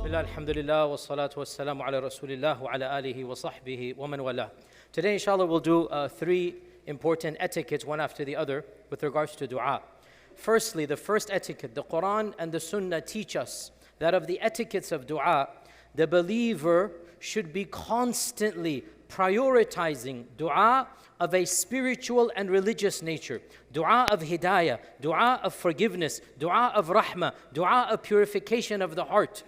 Bismillah, alhamdulillah, wa salatu wa salamu ala rasulillah wa ala alihi wa sahbihi wa man wala. Today, inshallah, we'll do three important etiquettes, one after the other, with regards to dua. Firstly, the first etiquette, the Quran and the Sunnah teach us that of the etiquettes of dua, the believer should be constantly prioritizing dua of a spiritual and religious nature. Dua of hidayah, dua of forgiveness, dua of rahmah, dua of purification of the heart.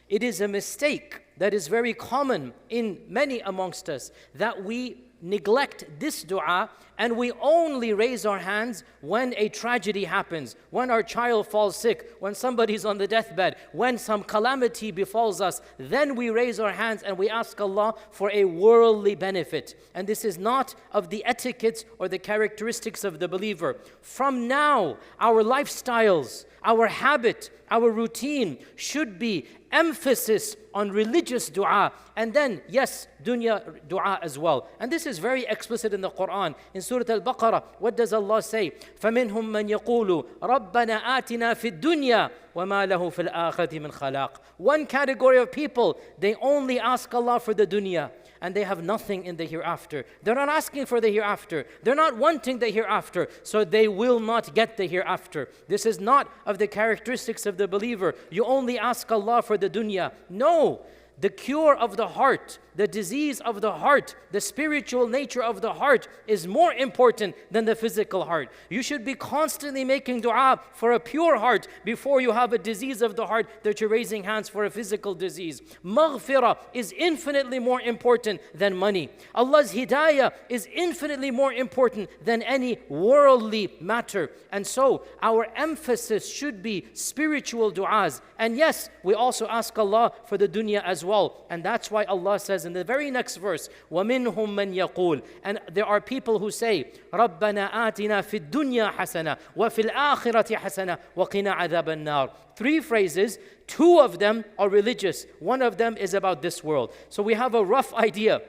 It is a mistake that is very common in many amongst us that we neglect this dua and we only raise our hands when a tragedy happens, when our child falls sick, when somebody's on the deathbed, when some calamity befalls us. Then we raise our hands and we ask Allah for a worldly benefit. And this is not of the etiquettes or the characteristics of the believer. From now, our lifestyles, our habit, our routine should be emphasis on religious dua, and then, yes, dunya dua as well. And this is very explicit in the Quran. In Surah Al-Baqarah, what does Allah say? فَمِنْهُمْ مَنْ يَقُولُ رَبَّنَا آتِنَا فِي الدُّنْيَا وَمَا لَهُ فِي الْآخِرَةِ مِنْ خَلَاقٍ. One category of people, they only ask Allah for the dunya, and they have nothing in the hereafter. They're not asking for the hereafter. They're not wanting the hereafter, so they will not get the hereafter. This is not of the characteristics of the believer. You only ask Allah for the dunya. No. The cure of the heart, the disease of the heart, the spiritual nature of the heart is more important than the physical heart. You should be constantly making dua for a pure heart before you have a disease of the heart that you're raising hands for a physical disease. Maghfirah is infinitely more important than money. Allah's hidayah is infinitely more important than any worldly matter. And so our emphasis should be spiritual du'as. And yes, we also ask Allah for the dunya as well. And that's why Allah says in the very next verse, وَمِنْهُمْ مَنْ يَقُولُ. And there are people who say, رَبَّنَا آتِنَا فِي الدُّنْيَا حَسَنَةً وَفِي الْآخِرَةِ حَسَنَةً وَقِنَا عَذَابَ النَّارِ. Three phrases, two of them are religious. One of them is about this world. So we have a rough idea,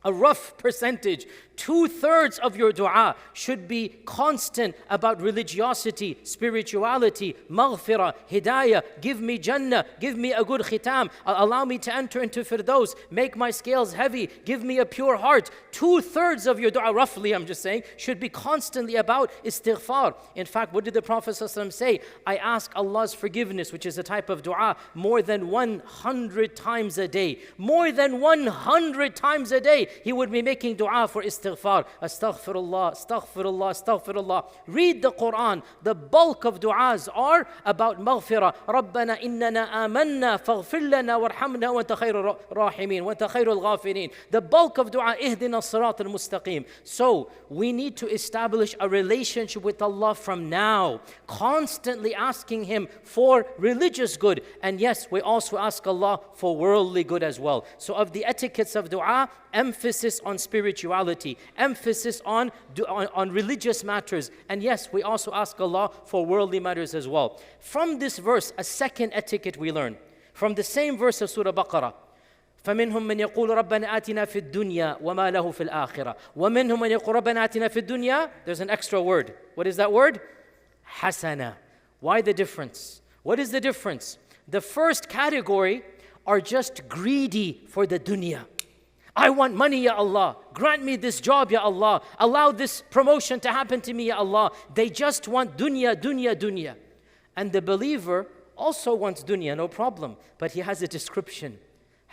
a rough percentage. 2/3 of your dua should be constant about religiosity, spirituality, maghfirah, hidayah. Give me Jannah, give me a good khitam, allow me to enter into firdaus, make my scales heavy, give me a pure heart. 2/3 of your dua, roughly I'm just saying, should be constantly about istighfar. In fact, what did the Prophet ﷺ say? I ask Allah's forgiveness, which is a type of dua, more than 100 times a day. More than 100 times a day, he would be making dua for istighfar. Astaghfirullah, astaghfirullah, astaghfirullah. Read the Quran. The bulk of du'as are about maghfirah. رَبَّنَا إِنَّنَا آمَنَّا فَاغْفِرْ لَنَا وَارْحَمْنَا وَأَنْتَ خَيْرُ الرَّاحِمِينَ وَأَنْتَ خَيْرُ الْغَافِرِينَ. The bulk of dua, اهْدِنَا الصِّرَاطَ الْمُسْتَقِيمَ. So we need to establish a relationship with Allah from now, constantly asking Him for religious good. And yes, we also ask Allah for worldly good as well. So of the etiquettes of dua, emphasis on spirituality, emphasis on religious matters. And yes, we also ask Allah for worldly matters as well. From this verse, a second etiquette we learn. From the same verse of Surah Baqarah. فَمِنْهُمْ مَنْ يَقُولُ رَبَّنَا آتِنَا فِي الدُّنْيَا وَمَا لَهُ فِي الْآخِرَةِ وَمِنْهُمْ مَنْ يَقُولُ رَبَّنَا آتِنَا فِي الدُّنْيَا. There's an extra word. What is that word? Hasana. Why the difference? What is the difference? The first category are just greedy for the dunya. I want money, Ya Allah. Grant me this job, Ya Allah. Allow this promotion to happen to me, Ya Allah. They just want dunya, dunya, dunya. And the believer also wants dunya, no problem. But he has a description.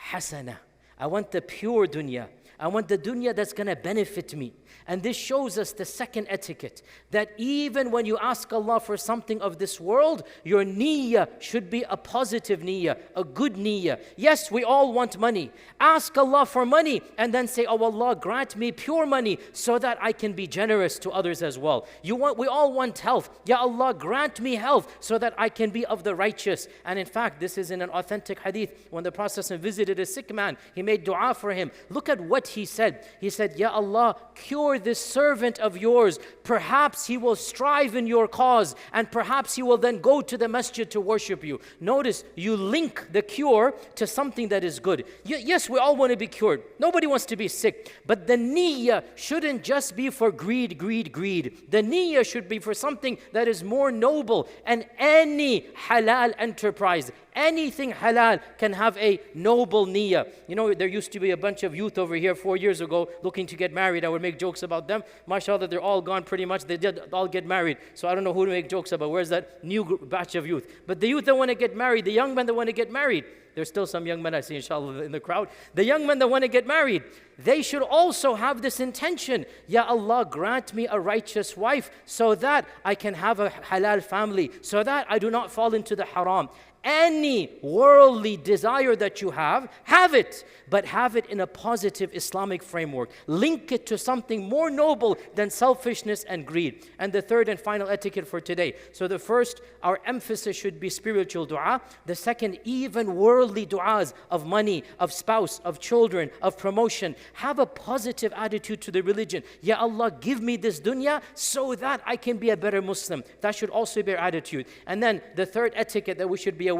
Hasana. I want the pure dunya. I want the dunya that's going to benefit me. And this shows us the second etiquette, that even when you ask Allah for something of this world, your niyyah should be a positive niyyah, a good niyyah. Yes, we all want money. Ask Allah for money and then say, oh Allah, grant me pure money so that I can be generous to others as well. We all want health. Ya Allah, grant me health so that I can be of the righteous. And in fact, this is in an authentic hadith. When the Prophet visited a sick man, he made dua for him. Look at what he said. He said, Ya Allah, cure this servant of yours. Perhaps he will strive in your cause, and perhaps he will then go to the masjid to worship you. Notice, you link the cure to something that is good. Yes, we all want to be cured. Nobody wants to be sick. But the niyyah shouldn't just be for greed, greed, greed. The niyyah should be for something that is more noble. And any halal enterprise, Anything halal can have a noble niyyah. You know, there used to be a bunch of youth over here 4 years ago looking to get married. I would make jokes about them. MashaAllah, they're all gone pretty much. They did all get married. So I don't know who to make jokes about. Where's that new batch of youth? But the youth that want to get married, the young men that want to get married, there's still some young men I see, inshallah, in the crowd. The young men that want to get married, they should also have this intention. Ya Allah, grant me a righteous wife so that I can have a halal family, so that I do not fall into the haram. Any worldly desire that you have it, but have it in a positive Islamic framework. Link it to something more noble than selfishness and greed. And the third and final etiquette for today. So the first, our emphasis should be spiritual dua. The second, even worldly duas of money, of spouse, of children, of promotion. Have a positive attitude to the religion. Ya Allah, give me this dunya so that I can be a better Muslim. That should also be our attitude. And then the third etiquette that we should be aware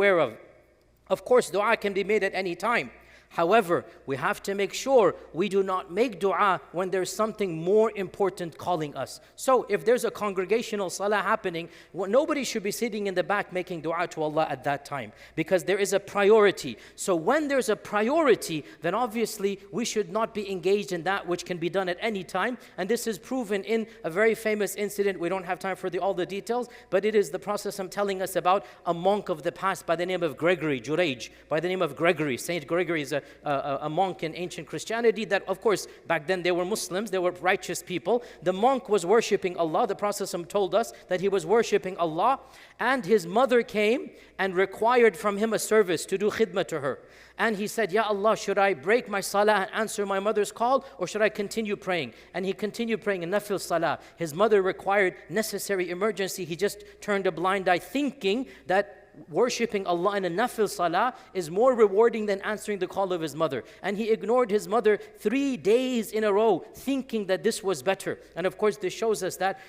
of course, dua can be made at any time. However, we have to make sure we do not make dua when there's something more important calling us. So if there's a congregational salah happening, nobody should be sitting in the back making dua to Allah at that time, because there is a priority. So when there's a priority, then obviously we should not be engaged in that which can be done at any time. And this is proven in a very famous incident. We don't have time for all the details, but it is the process I'm telling us about a monk of the past by the name of Gregory, Juraj, by the name of Gregory. Saint Gregory is a monk in ancient Christianity that, of course, back then they were Muslims, they were righteous people. The monk was worshipping Allah. The Prophet told us that he was worshipping Allah, and his mother came and required from him a service to do khidmah to her. And he said, Ya Allah, should I break my salah and answer my mother's call, or should I continue praying? And he continued praying in nafil salah. His mother required necessary emergency. He just turned a blind eye, thinking that worshipping Allah in a nafil salah is more rewarding than answering the call of his mother. And he ignored his mother 3 days in a row, thinking that this was better. And of course, this shows us that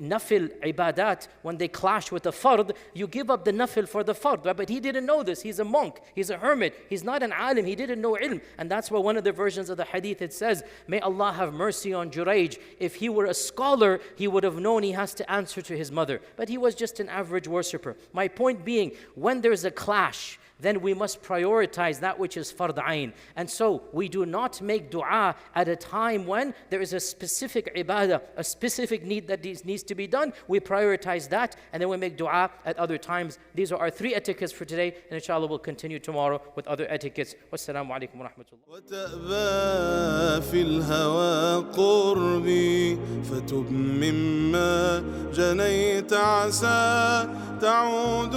nafil ibadat, when they clash with the fard, you give up the nafil for the fard. But he didn't know this. He's a monk. He's a hermit. He's not an alim. He didn't know ilm. And that's why one of the versions of the hadith, it says, may Allah have mercy on Juraj. If he were a scholar, he would have known he has to answer to his mother. But he was just an average worshipper. My point being, when there's a clash, then we must prioritize that which is fard ayn. And so we do not make dua at a time when there is a specific ibadah, a specific need that needs to be done. We prioritize that, and then we make dua at other times. These are our 3 etiquettes for today, and inshallah we'll continue tomorrow with other etiquettes. Wassalamu alaikum wa rahmatullah. وتأبى في الهوى قربي فتب مما جنيت عسى تعود